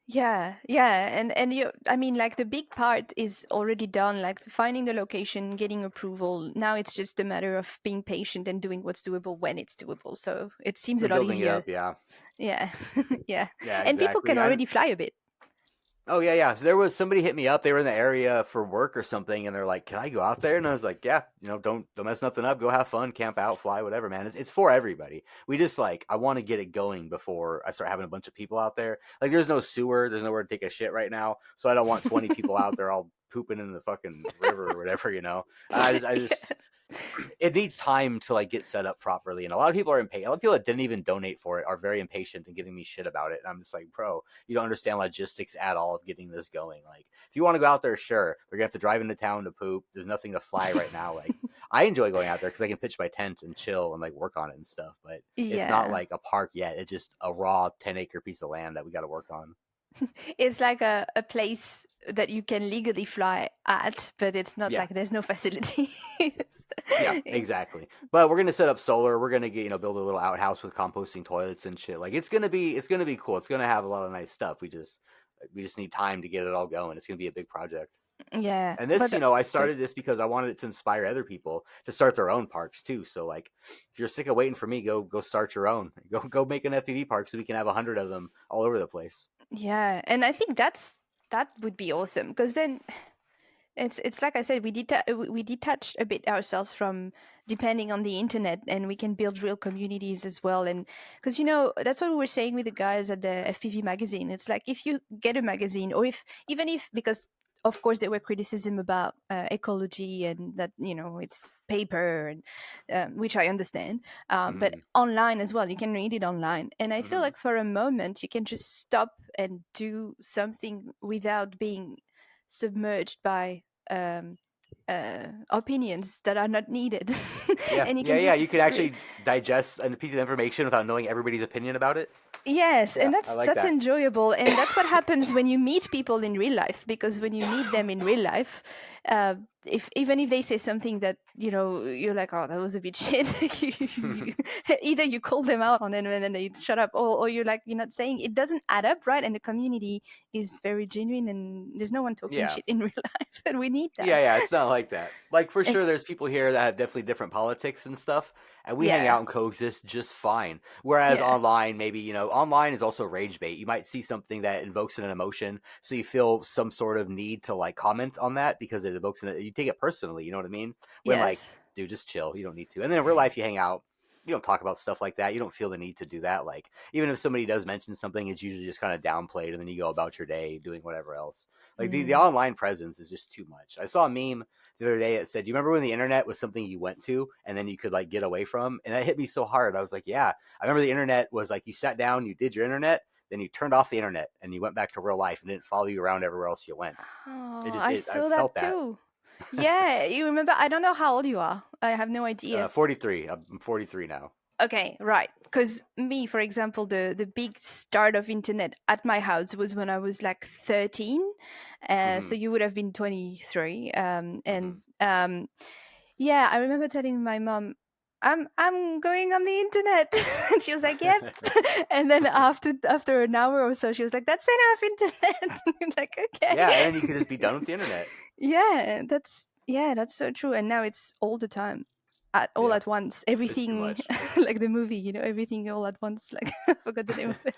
Yeah, yeah, and I mean, like the big part is already done, like finding the location, getting approval. Now it's just a matter of being patient and doing what's doable when it's doable. So it seems a And lot building it easier. up. Yeah, Yeah, yeah, yeah, and people can exactly. already fly a bit. Oh yeah, yeah. So there was somebody hit me up. They were in the area for work or something, and they're like, "Can I go out there?" And I was like, "Yeah, don't mess nothing up. Go have fun, camp out, fly, whatever, man. It's for everybody. We just like I want to get it going before I start having a bunch of people out there. Like, there's no sewer, there's nowhere to take a shit right now, so I don't want 20 people out there all pooping in the fucking river or whatever. I just it needs time to like get set up properly, and a lot of people are impatient. A lot of people that didn't even donate for it are very impatient and giving me shit about it. And I'm just like, bro, you don't understand logistics at all of getting this going. Like, if you want to go out there, sure, we're gonna have to drive into town to poop. There's nothing to fly right now. Like, I enjoy going out there because I can pitch my tent and chill and like work on it and stuff. But it's not Yeah. like a park yet. It's just a raw 10-acre piece of land that we got to work on. It's like a place that you can legally fly at, but it's not Yeah. like there's no facility. Yeah, exactly. But we're gonna set up solar. We're gonna get build a little outhouse with composting toilets and shit. Like it's gonna be cool. It's gonna have a lot of nice stuff. We just need time to get it all going. It's gonna be a big project. Yeah, And but this, I that's good. started this because I wanted it to inspire other people to start their own parks too. So like, if you're sick of waiting for me, go start your own. Go make an FPV park so we can have 100 of them all over the place. Yeah, and I think that would be awesome because then it's like I said, we detach a bit ourselves from depending on the internet, and we can build real communities as well. And because that's what we were saying with the guys at the FPV magazine. It's like if you get a magazine, or if even if because of course there were criticism about ecology and that it's paper and which I understand, but Hmm. online as well you can read it online, and I feel Hmm. like for a moment you can just stop and do something without being submerged by opinions that are not needed. Yeah, And you yeah, can yeah. just You could actually digest a piece of information without knowing everybody's opinion about it. Yes, Yeah, and I that's like that's that. enjoyable, and that's what happens when you meet people in real life. Because when you meet them in real life, uh, if even if they say something that you're like, oh, that was a bit shit, either you call them out on it and then they shut up, or you're not saying it doesn't add up, right? And the community is very genuine, and there's no one talking Yeah. shit in real life, and we need Yeah, that. yeah, it's not like that. Like for And sure, there's people here that have definitely different politics and stuff, and we hang yeah, out and coexist just fine. Whereas yeah, online, maybe online is also rage bait. You might see something that invokes an emotion, so you feel some sort of need to like comment on that because it evokes an. You take it personally. You know what I mean? When like, yes, dude, just chill. You don't need to. And then in real life, you hang out. You don't talk about stuff like that. You don't feel the need to do that. Like even if somebody does mention something, it's usually just kind of downplayed, and then you go about your day doing whatever else. Like the mm. online presence is just too much. I saw a meme the other day it said, "Do you remember when the internet was something you went to and then you could like get away from?" And that hit me so hard. I was like, "Yeah, I remember the internet was like you sat down, you did your internet, then you turned off the internet and you went back to real life and didn't follow you around everywhere else you went." Oh, It just I it I saw felt that that. too. Yeah, you remember? I don't know how old you are. I have no idea. 43. I'm 43 now. Okay, right. Because me, for example, the big start of internet at my house was when I was like 13. So Hmm. you would have been 23. And Hmm. yeah, I remember telling my mom, I'm going on the internet. And she was like, "Yep." And then after an hour or so, she was like, "That's enough internet." Like, Yeah, and okay. then you could just be done with the internet. Yeah, that's so true. And now it's all the time, all Yeah, at once, it's too everything, much. like the movie, everything all at once. Like I forgot the name of it.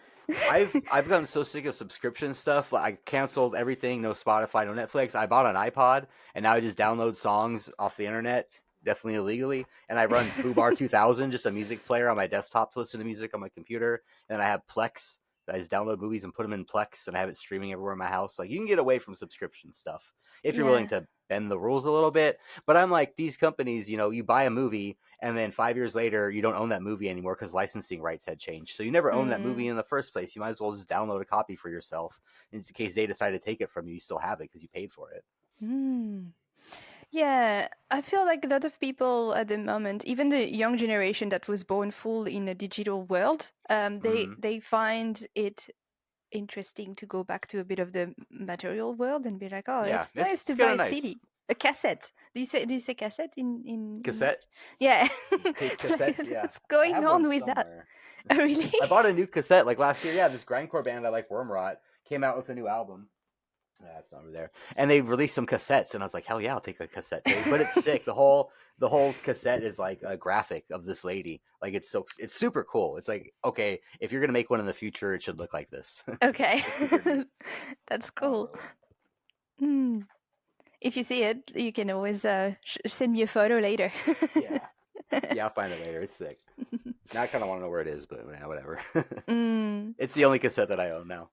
I've gotten so sick of subscription stuff. Like, I canceled everything. No Spotify, no Netflix. I bought an iPod, and now I just download songs off the internet, definitely illegally. And I run Fubar 2000, just a music player on my desktop to listen to music on my computer. And I have Plex. I just download movies and put them in Plex, and I have it streaming everywhere in my house. Like you can get away from subscription stuff if you're willing Yeah. to bend the rules a little bit. But I'm like these companies. You buy a movie and then 5 years later you don't own that movie anymore because licensing rights had changed, so you never owned that movie Mm. in the first place. You might as well just download a copy for yourself in case they decide to take it from you. You still have it because you paid for it. Mm. Yeah, I feel like a lot of people at the moment, even the young generation that was born full in a digital world, they Hmm. they find it interesting to go back to a bit of the material world and be like, oh, Yeah, it's it's, nice to it's buy kind of a nice. CD, a cassette. Do you say cassette in English? Cassette. Yeah. Tape Like, cassette. Yeah, what's I going have one on with that? somewhere. Oh, really? I bought a new cassette like last year. Yeah, this grindcore band I like, Wormrot, came out with a new album. That's not over there. And they released some cassettes, and I was like, hell yeah, I'll take a cassette tape. But it's sick. The whole cassette is like a graphic of this lady. Like it's super cool. It's like, okay, if you're gonna make one in the future, it should look like this. Okay. It's super neat. That's I don't cool. really. Mm. If you see it, you can always send me a photo later. Yeah, yeah, I'll find it later. It's sick. Now I kind of want to know where it is, but yeah, whatever. Mm. It's the only cassette that I own now.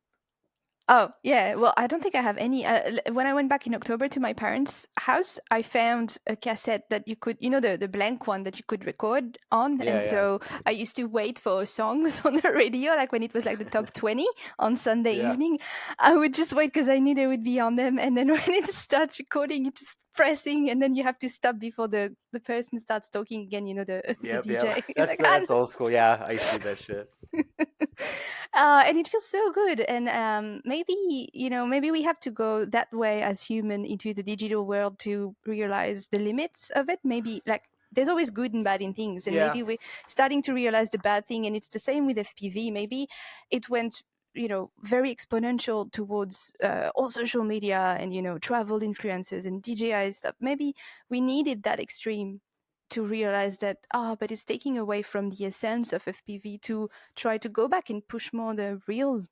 Oh, yeah. Well, I don't think I have any. When I went back in October to my parents' house, I found a cassette that you could, the blank one that you could record on. Yeah, And yeah, so I used to wait for songs on the radio, like when it was like the top 20 on Sunday yeah. evening. I would just wait because I knew they would be on them. And then when it starts recording, you just pressing, and then you have to stop before the person starts talking again, the Yep, yep. DJ. That's Like, ah, that's old school. Yeah, I used to do that shit. and it feels so good. And maybe we have to go that way as human into the digital world to realize the limits of it. Maybe like there's always good and bad in things, and Yeah. maybe we're starting to realize the bad thing. And it's the same with FPV. Maybe it went very exponential towards all social media and travel influencers and DJI stuff. Maybe we needed that extreme to realize that but it's taking away from the essence of FPV to try to go back and push more the real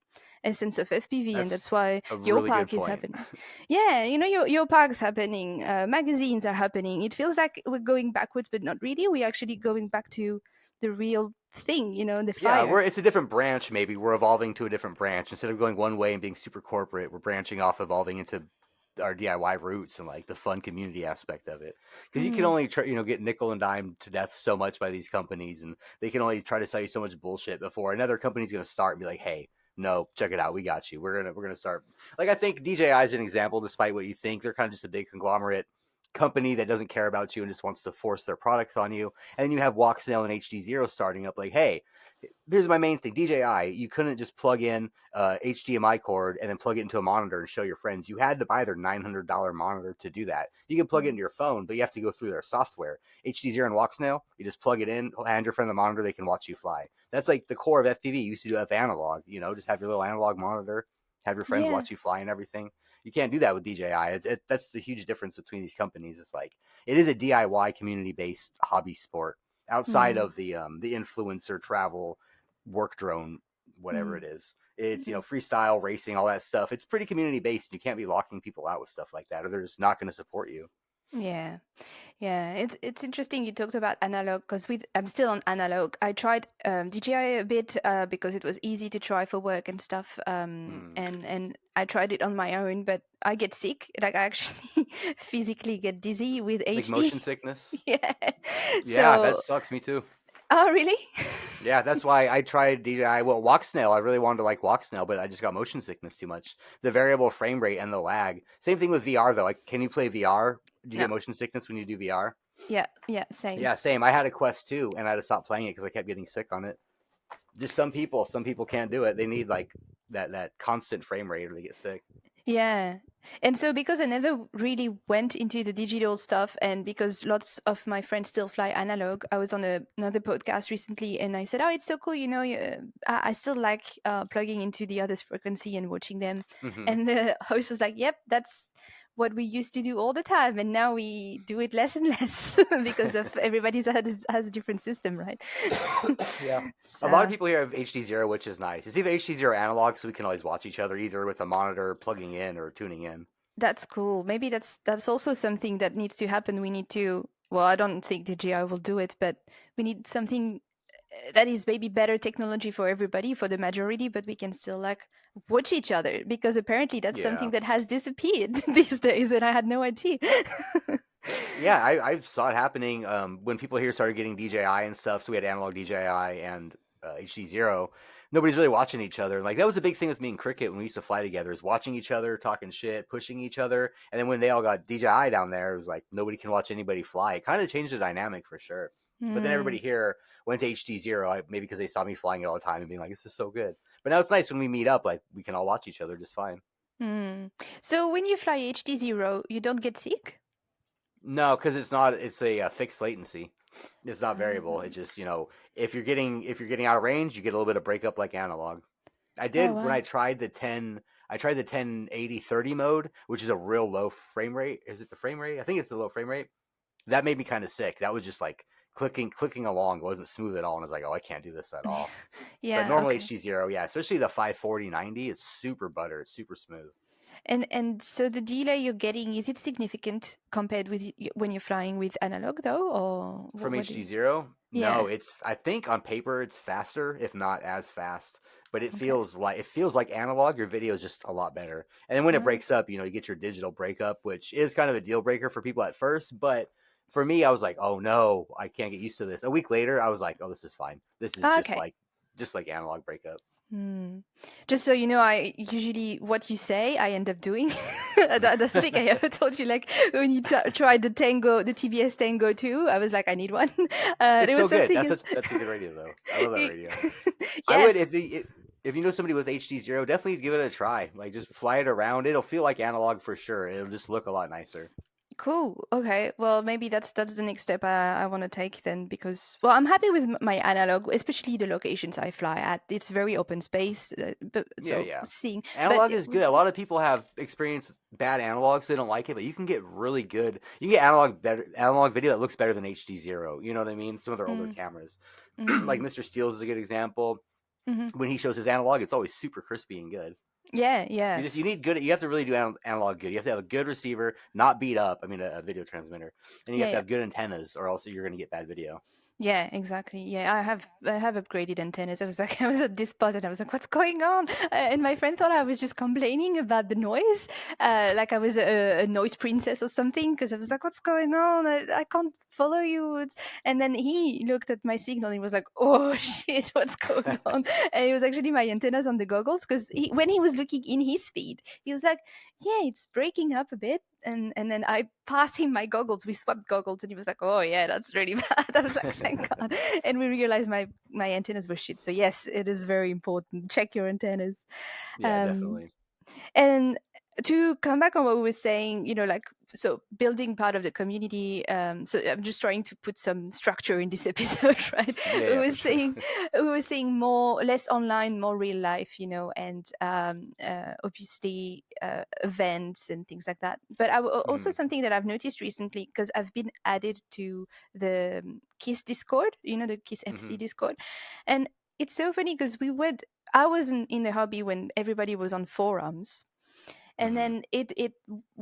essence of FPV, and That's that's why a your really good park is point. happening. Yeah, your park's happening. Magazines are happening. It feels like we're going backwards, but not really. We're actually going back to the real thing. The Yeah, fire. it's a different branch. Maybe we're evolving to a different branch instead of going one way and being super corporate. We're branching off, evolving into our DIY roots and like the fun community aspect of it. Because you can Mm. only try, get nickel and dime to death so much by these companies, and they can only try to sell you so much bullshit before another company's going to start and be like, hey. No, check it out. We got you. We're gonna start. Like I think DJI is an example. Despite what you think, they're kind of just a big conglomerate company that doesn't care about you and just wants to force their products on you. And then you have Walksnail and HD Zero starting up. Like, hey, here's my main thing. DJI, you couldn't just plug in HDMI cord and then plug it into a monitor and show your friends. You had to buy their $900 monitor to do that. You can plug it Mm. into your phone, but you have to go through their software. HD Zero and Walksnail, you just plug it in, hand your friend the monitor, they can watch you fly. That's like the core of FPV. You used to do F analog, just have your little analog monitor, have your friends Yeah. watch you fly and everything. You can't do that with DJI. That's the huge difference between these companies. It's like it is a DIY community based hobby sport outside Mm. of the influencer travel work drone, whatever Mm. it is. It's Mm. freestyle racing, all that stuff. It's pretty community based. You can't be locking people out with stuff like that, or they're just not going to support you. Yeah. Yeah, it's interesting you talked about analog because with I'm still on analog. I tried DJI a bit because it was easy to try for work and stuff. Mm. And I tried it on my own, but I get sick. Like I actually physically get dizzy with Like HD. motion sickness. Yeah. Yeah, that So, sucks. Me too. oh really? Yeah, that's why I tried DJI. Well, walk snail. I really wanted to like walk snail, but I just got motion sickness too much. The variable frame rate and the lag. Same thing with VR though. Like, can you play VR? Do you No. get motion sickness when you do VR? Yeah. Yeah. Same. Yeah, same. I had a Quest 2 and I had to stop playing it because I kept getting sick on it. Just some people can't do it. They need like that constant frame rate or they get sick. Yeah. And so because I never really went into the digital stuff and because lots of my friends still fly analog, I was on another podcast recently and I said, "Oh, it's so cool, I still like plugging into the other's frequency and watching them." Hmm. And the host was like, "Yep, that's what we used to do all the time and now we do it less and less because of everybody's has a different system, right?" Yeah. A lot of So people here have HD0, which is nice. It's either HD0 analog, so we can always watch each other either with a monitor plugging in or tuning in. that's cool. Maybe that's also something that needs to happen. We need to. Well, I don't think the GI will do it, but we need something that is maybe better technology for everybody, for the majority, but we can still like watch each other because apparently that's something Yeah. that has disappeared these days, and I had no idea. Yeah, I saw it happening when people here started getting DJI and stuff. So we had analog DJI and HD0. Nobody's really watching each other. Like that was a big thing with me and Cricket when we used to fly together, is watching each other, talking shit, pushing each other. And then when they all got DJI down there, it was like nobody can watch anybody fly. It kind of changed the dynamic for sure. But then everybody Hmm. here went to HD0, maybe because they saw me flying it all the time and being like, "This is so good." But now it's nice when we meet up, like we can all watch each other just fine. Hmm. So when you fly HD0, you don't get sick? No, because it's not. It's a fixed latency. It's not variable. It Um, just if you're getting out of range, you get a little bit of breakup like analog. I oh did when wow. I tried the 10. I tried the 1080/30 mode, which is a real low frame rate. Is it the frame rate? I think it's the low frame rate. That made me kind of sick. That was just like clicking along. It wasn't smooth at all, and I was like, oh, I can't do this at all. But Yeah. normal Okay. HD0, yeah, especially the 540/90, it's super butter. It's super smooth. And so the delay you're getting, is it significant compared with when you're flying with analog though, or From what do you? HD0, Yeah. no, I think on paper it's faster, if not as fast. But it Okay. feels like analog. Your video is just a lot better. And then when it Oh, breaks up, you get your digital breakup, which is kind of a deal breaker for people at first. But for me, I was like, oh no, I can't get used to this. A week later, I was like, oh, this is fine. This is just okay. like analog breakup. Hmm. Just so you know, I usually what you say, I end up doing. I don't think I ever told you. Like when you tried the Tango, the TBS Tango 2, I was like, I need one. It's There so was good. something. That's a good radio though. I love that radio. I would Yes, if you know somebody with HD0, definitely give it a try. Like just fly it around. It'll feel like analog for sure. It'll just look a lot nicer. cool. Okay. Well, maybe that's the next step I want to take then because well, I'm happy with my analog, especially the locations I fly at. It's very open space, but Yeah, so yeah. seeing, but Analog is good. A lot of people have experienced bad analog, so they don't like it. But you can get really good. You can get analog video that looks better than HD0. You know what I mean? Some of their older mm, cameras, like mm, Mr. Steele's is a good example. hmm, When he shows his analog, it's always super crispy and good. yeah, You yes, need good. You have to really do analog good. You have to have a good receiver, not beat up. I mean, a video transmitter, and you yeah, have to yeah. have good antennas, or else you're going to get bad video. Yeah, exactly. Yeah, I have upgraded antennas. I was like, I was at this spot and I was like, what's going on? And my friend thought I was just complaining about the noise, like I was a noise princess or something. Because I was like, what's going on? I can't follow you. And then he looked at my signal and he was like, oh shit, what's going on? And it was actually my antennas on the goggles. Because when he was looking in his feed, he was like, yeah, it's breaking up a bit. And then I passed him my goggles. We swapped goggles, and he was like, "Oh yeah, that's really bad." I was like, "Thank God!" And we realized my antennas were shit. So yes, it is very important. Check your antennas. Yeah, Um, definitely. and to come back on what we were saying, like, so building part of the community. So I'm just trying to put some structure in this episode, right? Yeah, we yeah, were for sure. saying we were saying less online, more real life, and obviously events and things like that. But also Mhm. something that I've noticed recently, because I've been added to the Kiss Discord, the Kiss FC Mhm. Discord, and it's so funny because I was in the hobby when everybody was on forums, and Mhm. then it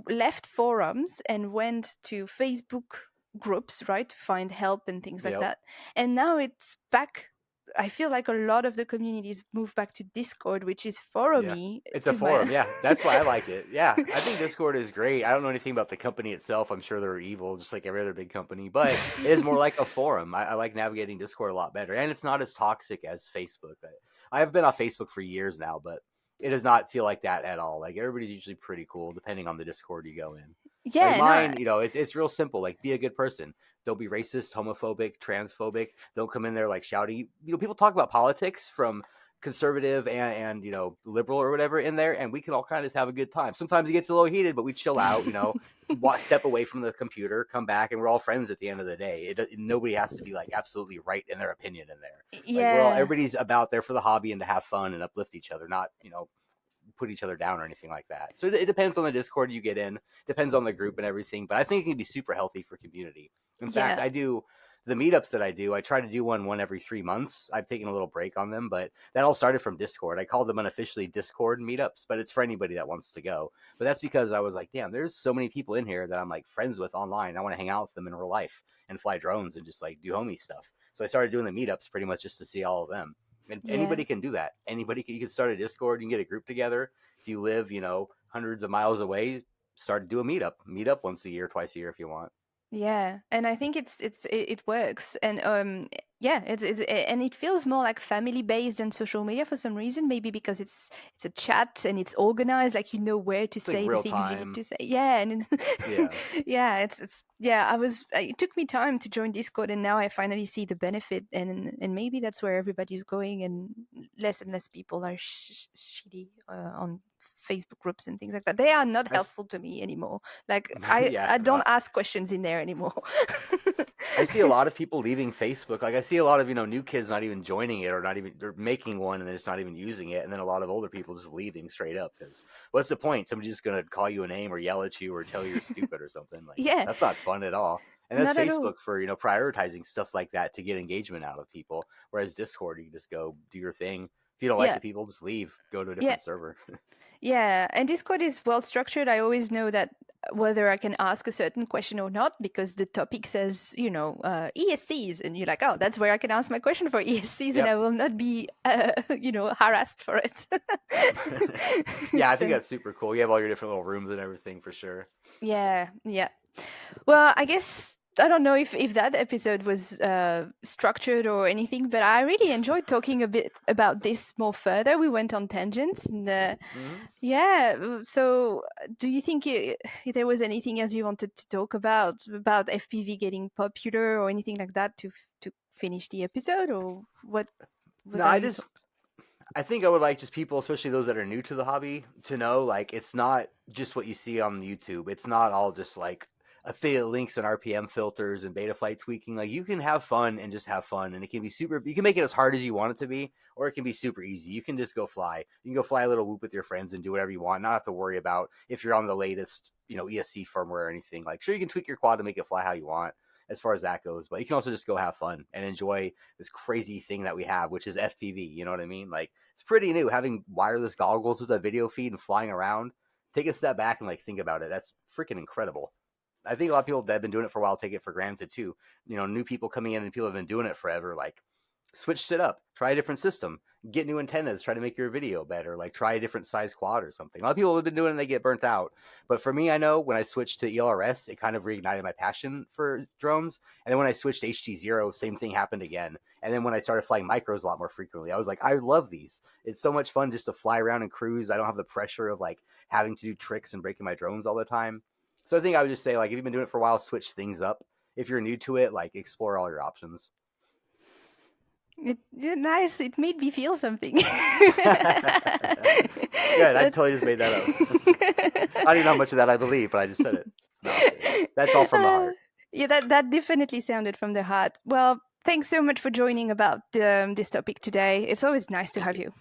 left forums and went to Facebook groups, right, to find help and things like Yep. that. And now it's back. I feel like a lot of the communities moved back to Discord, which is Yeah. forumy It's a to my forum. Yeah. That's why I like it. Yeah. I think Discord is great. I don't know anything about the company itself. I'm sure they're evil, just like every other big company, but it is more like a forum. I like navigating Discord a lot better. And it's not as toxic as Facebook. I have been on Facebook for years now, but it does not feel like that at all. Like everybody's usually pretty cool depending on the Discord you go in. Like yeah, no, mine, it's real simple. Like be a good person. Don't be racist, homophobic, transphobic. Don't come in there like shouty. People talk about politics from conservative and liberal or whatever in there, and we can all kind of just have a good time. Sometimes it gets a little heated, but we chill out. Step away from the computer, come back, and we're all friends at the end of the day. Nobody has to be like absolutely right in their opinion in there. Like yeah, everybody's about there for the hobby and to have fun and uplift each other, not put each other down or anything like that. So it depends on the Discord you get in, depends on the group and everything. But I think it can be super healthy for community. In fact, yeah, I do the meetups that I do. I try to do one every 3 months. I've taken a little break on them, but that all started from Discord. I call them unofficially Discord meetups, but it's for anybody that wants to go. But that's because I was like, damn, there's so many people in here that I'm like friends with online. I want to hang out with them in real life and fly drones and just like do homie stuff. So I started doing the meetups pretty much just to see all of them. And yeah. anybody can do that. You can start a Discord. You can get a group together. If you live, hundreds of miles away, start to do a meetup. Meet up once a year, twice a year if you want. Yeah, and I think it works, and yeah, and it feels more like family based than social media for some reason. Maybe because it's a chat and it's organized, like you know where to It's like say the real things you need time. to say. Yeah, and Yeah. yeah, it's yeah. It took me time to join Discord, and now I finally see the benefit, and maybe that's where everybody's going, and less people are shitty on Facebook groups and things like that. They are not I, helpful to me anymore. Like I yeah. I don't ask questions in there anymore. I see a lot of people leaving Facebook. Like I see a lot of new kids not even joining it or not even they're making one and they're just not even using it, and then a lot of older people just leaving straight up because what's the point? Somebody's just gonna call you a name or yell at you or tell you you're stupid or something. Like Yeah, that's not fun at all. And that's not at all. Facebook for prioritizing stuff like that to get engagement out of people. Whereas Discord, you can just go do your thing. If you don't like Yeah, the people, just leave. Go to a yeah, different server. yeah. And Discord is well structured. I always know that whether I can ask a certain question or not because the topic says, ESCs, and you're like, oh, that's where I can ask my question for ESCs, and Yep. I will not be, harassed for it. Yeah, I think So that's super cool. You have all your different little rooms and everything for sure. yeah, yeah. Well, I guess I don't know if that episode was structured or anything, but I really enjoyed talking a bit about this more further. We went on tangents, and Hmm. yeah. So, do you think there was anything else you wanted to talk about FPV getting popular or anything like that to finish the episode, or what? No, What are your thoughts? I think I would like just people, especially those that are new to the hobby, to know like it's not just what you see on YouTube. It's not all just like affiliate links and RPM filters and beta flight tweaking. Like you can have fun and just have fun, and it can be super. You can make it as hard as you want it to be, or it can be super easy. You can just go fly. You can go fly a little whoop with your friends and do whatever you want. Not have to worry about if you're on the latest, ESC firmware or anything. Like sure, you can tweak your quad to make it fly how you want as far as that goes, but you can also just go have fun and enjoy this crazy thing that we have, which is FPV. You know what I mean? Like it's pretty new having wireless goggles with a video feed and flying around. Take a step back and like think about it. That's freaking incredible. I think a lot of people that have been doing it for a while take it for granted too. New people coming in and people have been doing it forever. Like, switch it up, try a different system, get new antennas, try to make your video better, like try a different size quad or something. A lot of people have been doing it and they get burnt out. But for me, I know when I switched to ELRS, it kind of reignited my passion for drones. And then when I switched to HG0, same thing happened again. And then when I started flying micros a lot more frequently, I was like, I love these. It's so much fun just to fly around and cruise. I don't have the pressure of like having to do tricks and breaking my drones all the time. So I think I would just say, like, if you've been doing it for a while, switch things up. If you're new to it, like, explore all your options. Nice. It made me feel something. Good. I totally just made that up. I don't even know how much of that I believe, but I just said it. No, that's all from the heart. Yeah, that definitely sounded from the heart. Well, thanks so much for joining about this topic today. It's always nice to have you.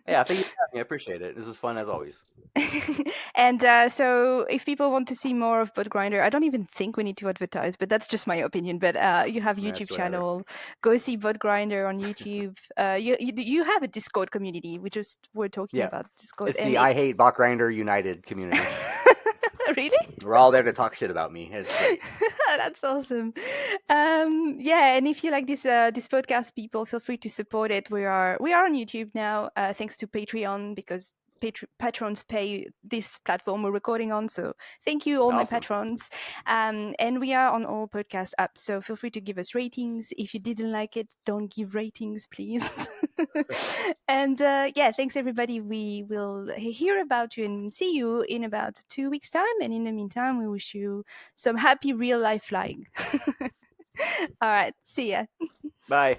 Yeah, thank you for having me. I appreciate it. This is fun as always. And so if people want to see more of Botgrinder, I don't even think we need to advertise, but that's just my opinion. But you have YouTube channel. Go see Botgrinder on YouTube. You have a Discord community. We're talking about Discord. It's the I Hate Botgrinder United community. Really? We're all there to talk shit about me. It's great. That's awesome. Yeah, and if you like this podcast, people, feel free to support it. We are on YouTube now, thanks to Patreon, because patrons pay this platform we're recording on. So thank you, all my patrons. And we are on all podcast apps, so feel free to give us ratings. If you didn't like it, don't give ratings, please. And yeah, thanks everybody. We will hear about you and see you in about 2 weeks' time. And in the meantime, we wish you some happy real life flying. All right, see ya. Bye.